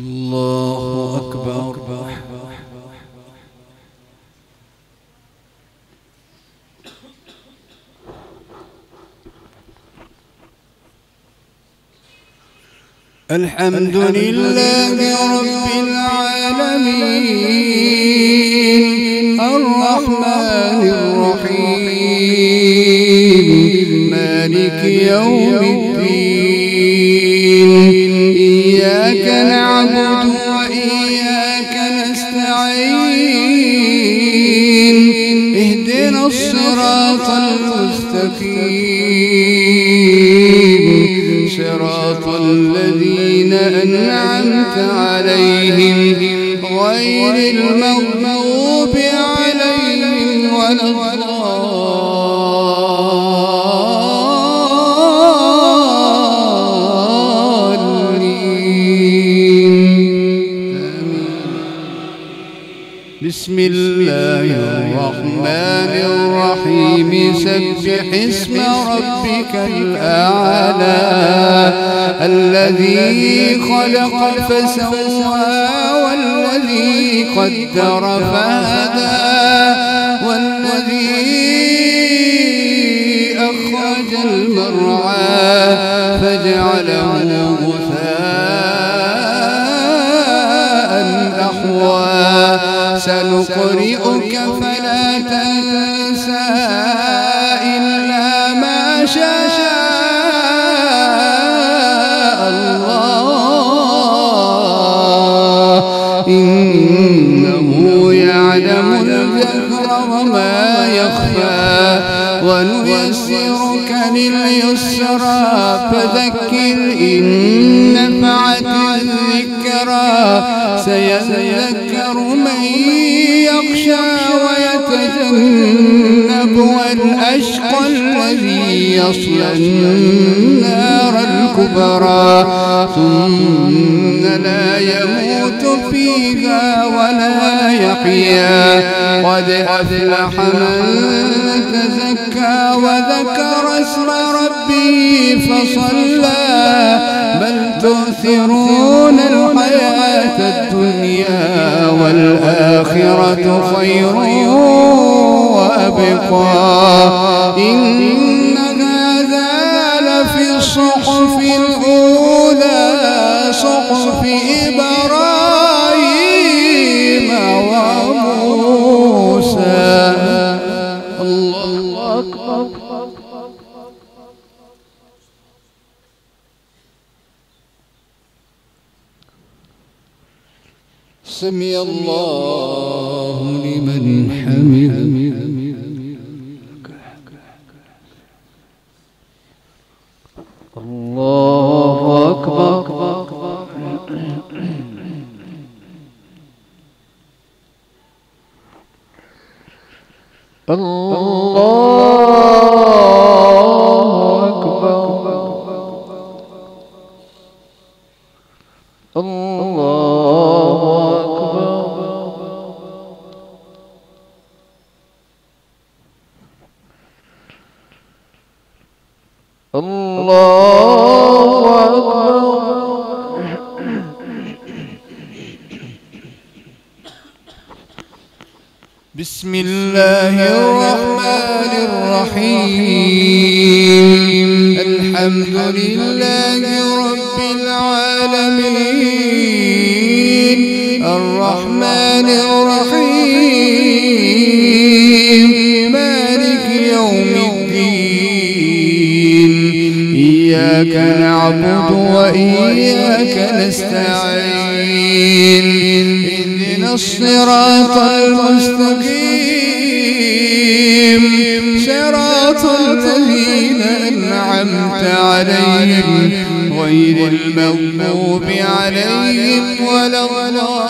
الله أكبر. الحمد لله رب العالمين الرحمن الرحيم مالك يوم الدين إياك نعبد وإياك نستعين اهدنا الصراط المستقيم صراط الذين أنعمت عليهم غير المغضوب عليهم ولا الضالين. بسم الله الرحمن الرحيم سبح اسم ربك الأعلى الذي خلق فسوى والذي قدر فهدى والذي أخرج المرعى فجعله غثاء أحوى سنقرئك فلا تنسى إلا ما شاء الله إنه يعلم الجهر وما يخفى ونيسرك لليسرى فذكر إن نفعت الذكرى سيذكر من يخشى ويتجنبها الأشقى الذي يصلى النار الكبرى ثم لا يموت فيها ولا يحيا قد أفلح من تزكى وذكر اسم ربه فصلى بل تؤثرون الحياة الدنيا والآخرة خير وأبقى إن هذا لفي الصحف الأولى صحف إبراهيم وموسى. الله أكبر. سمع الله لمن حمده. الله أكبر. الله أكبر. الله أكبر. بسم الله الرحمن الرحيم الحمد لله رب العالمين الرحمن الرحيم مالك يوم الدين إياك نعبد وإياك نستعين اهدنا الصراط المستقيم صراط الذين أنعمت عليهم غير المغضوب عليهم ولا الضالين.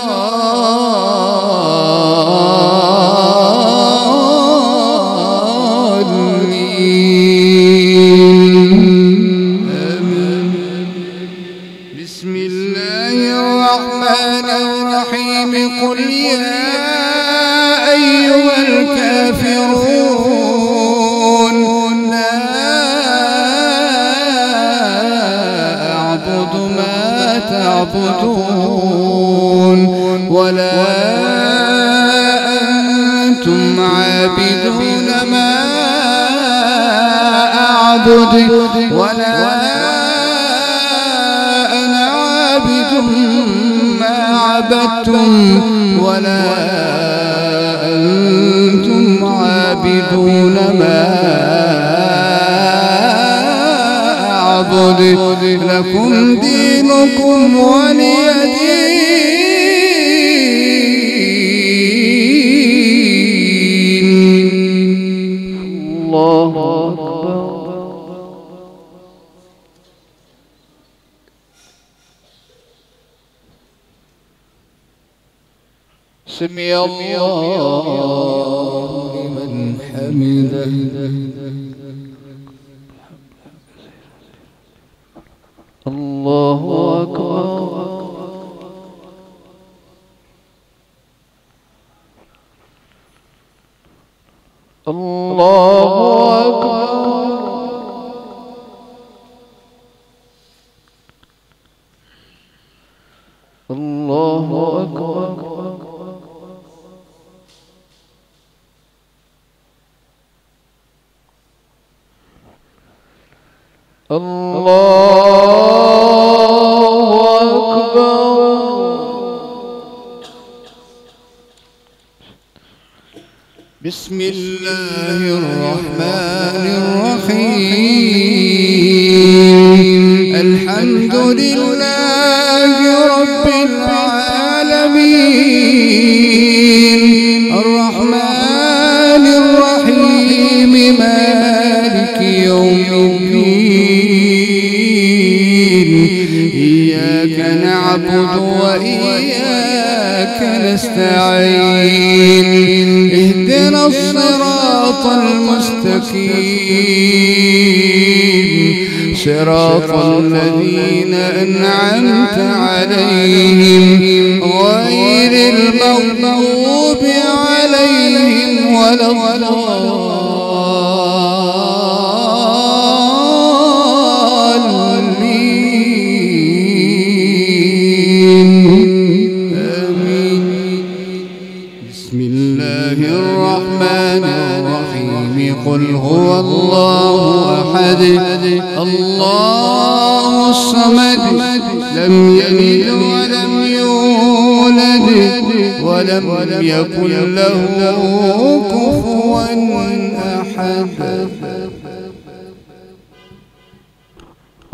بسم الله الرحمن الرحيم قل يا أيها الكافرون لا أعبد ما تعبدون ولا أنتم عابدون ما أعبد ولا أنا عابد ما عبدتم ولا أنتم عابدون ما أعبد لكم دينكم ولي دين. الله أكبر. سمع الله لمن حمده. الله أكبر. الله أكبر. الله أكبر. الله أكبر. بسم الله الرحمن الرحيم. الحمد لله رب العالمين الرحمن الرحيم مالك يوم الدين. إياك نعبد وإياك نستعين. اهدنا الصراط المستقيم صراط الذين أنعمت عليهم غير المغضوب عليهم ولا الضالين. آمين. بسم الله الرحمن الرحيم. قل هو الله أحد الله الصمد لم يلد ولم يولد ولم يكن له كفوا أحد.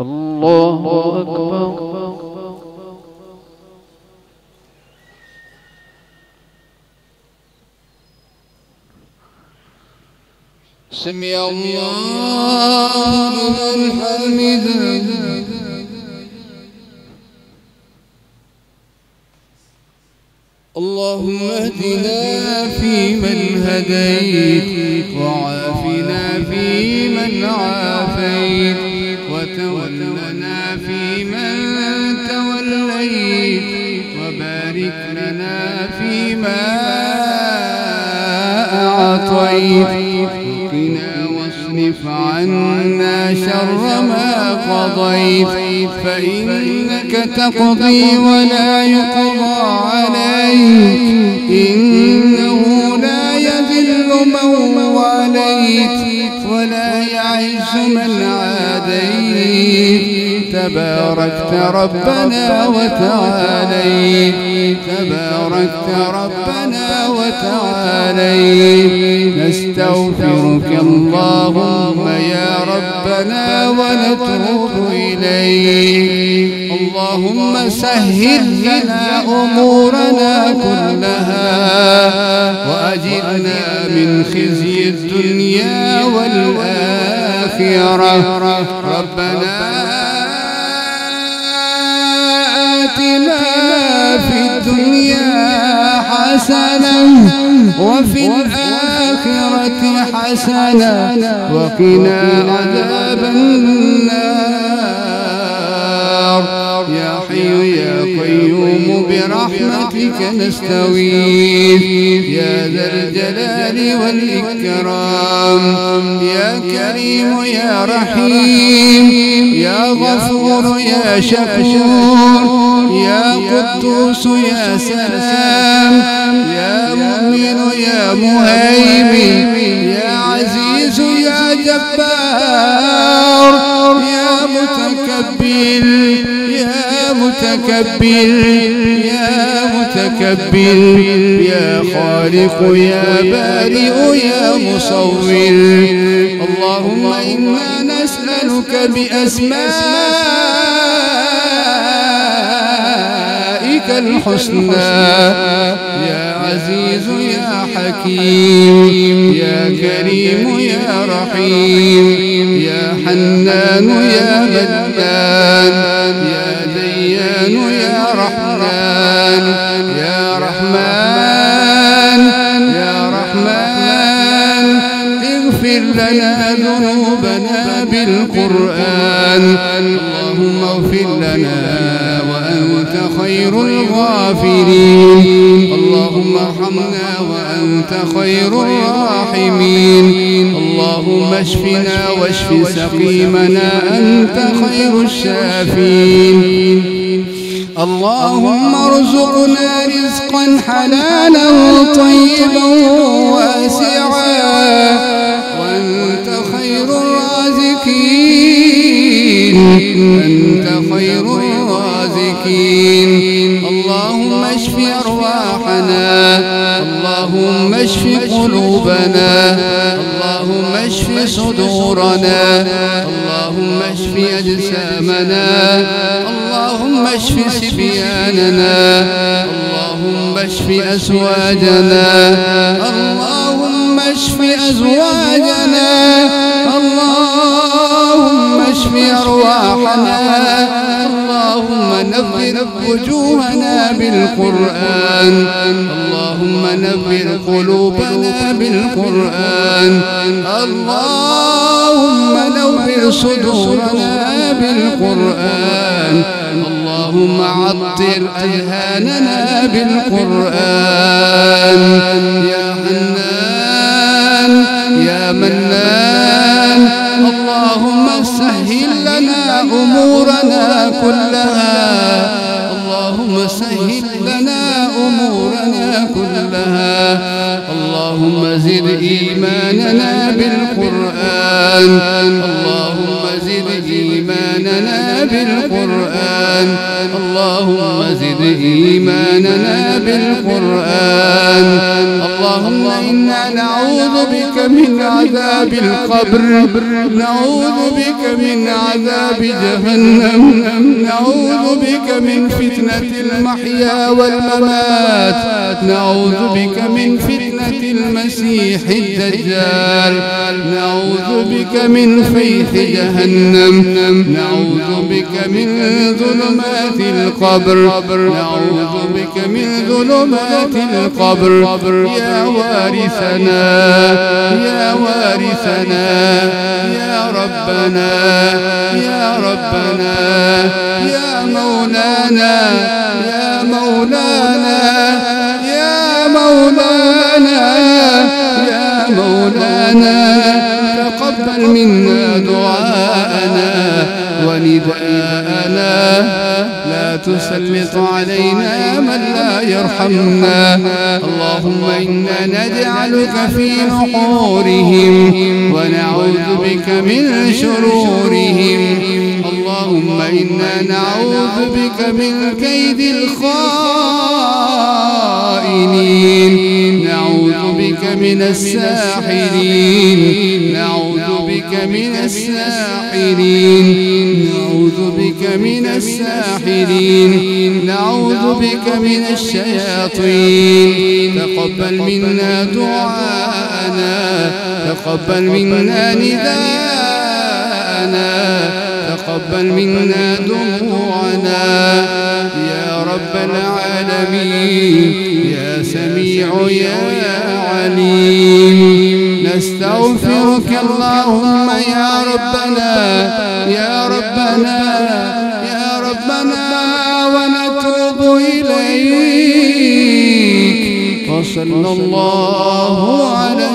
الله أكبر. سمع الله لمن حمده. اللهم اهدنا فيمن هديت وعافنا فيمن عافيت وتولنا فيمن توليت وبارك لنا فيما أعطيت وقنا واصرف عنا شر ما قضيت فإنك تقضي ولا يقضى عليك إنه لا يذل من واليت ولا يعز من عاديت. تباركت ربنا وتعاليت تباركت ربنا وتعاليت. نستغفرك اللهم يا ربنا ونتوب إليك. اللهم سهل لنا أمورنا كلها وأجرنا من خزي الدنيا والآخرة. ربنا آتنا في الدنيا حسنة وفي الآخرة حسنة وقنا عذاب النار. يا حي يا قيوم برحمتك بك نستغيث يا ذا الجلال والإكرام يا كريم يا رحيم يا غفور يا شكور يا قدوس يا سلام يا مؤمن يا مهيمن يا عزيز يا جبار يا متكبر يا متكبر يا متكبر يا خالق يا بارئ يا مصور اللهم إنا نسألك بأسمائك الحسنى يا عزيز يا حكيم يا كريم يا رحيم يا حنان يا منان يا ديان يا رحمن يا رحمن يا رحمن اغفر لنا ذنوبنا بالقرآن اللهم اغفر لنا وأنت خير الغافرين اللهم ارحمنا وأنت خير الراحمين اللهم اشفنا واشف سقيمنا أنت خير الشافين اللهم ارزقنا رزقا حلالا طيبا واسعا وأنت خير الرازقين أنت خير الرازقين اللهم اشف أرواحنا اللهم اشف قلوبنا اللهم اشف صدورنا اللهم اشف أجسامنا اللهم اشف صبياننا اللهم اشف أزواجنا اللهم اشف أزواجنا اللهم اشف أرواحنا اللهم نور وجوهنا بالقرآن اللهم نور قلوبنا بالقرآن اللهم نور صدورنا بالقرآن اللهم عطر أذهاننا بالقرآن يا حنان يا منان اللهم سهل لنا أمورنا كلها اللهم سهل لنا أمورنا كلها اللهم زد إيماننا بالقرآن اللهم زد إيماننا بالقرآن اللهم زد إيماننا بالقرآن اللهم إنا نعوذ بك من عذاب القبر نعوذ بك من عذاب جهنم نعوذ بك من فتنة المحيا والممات نعوذ بك من فتنة المسيح الدجال نعوذ بك من فيح جهنم نعوذ بك من ظلمات القبر نعوذ بك من ظلمات القبر يا وارثنا يا وارثنا يا ربنا يا ربنا يا مولانا يا مولانا يا مولانا يا مولانا تقبل منا دعاءنا ونداءنا لا تسلط علينا من لا يرحمنا اللهم إنا نجعلك في نحورهم ونعوذ بك من شرورهم اللهم إنا نعوذ بك من كيد الخائنين نعوذ بك من الساحرين نعوذ بك من الساحرين نعوذ بك من الساحرين نعوذ بك من الشياطين تقبل منا دعاءنا تقبل منا نداءنا تقبل منا دموعنا يا رب العالمين يا سميع يا عليم نستغفرك اللهم يا ربنا يا ربنا يا ربنا ونتوب إليك وصلى الله على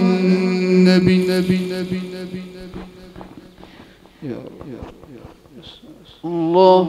النبي. الله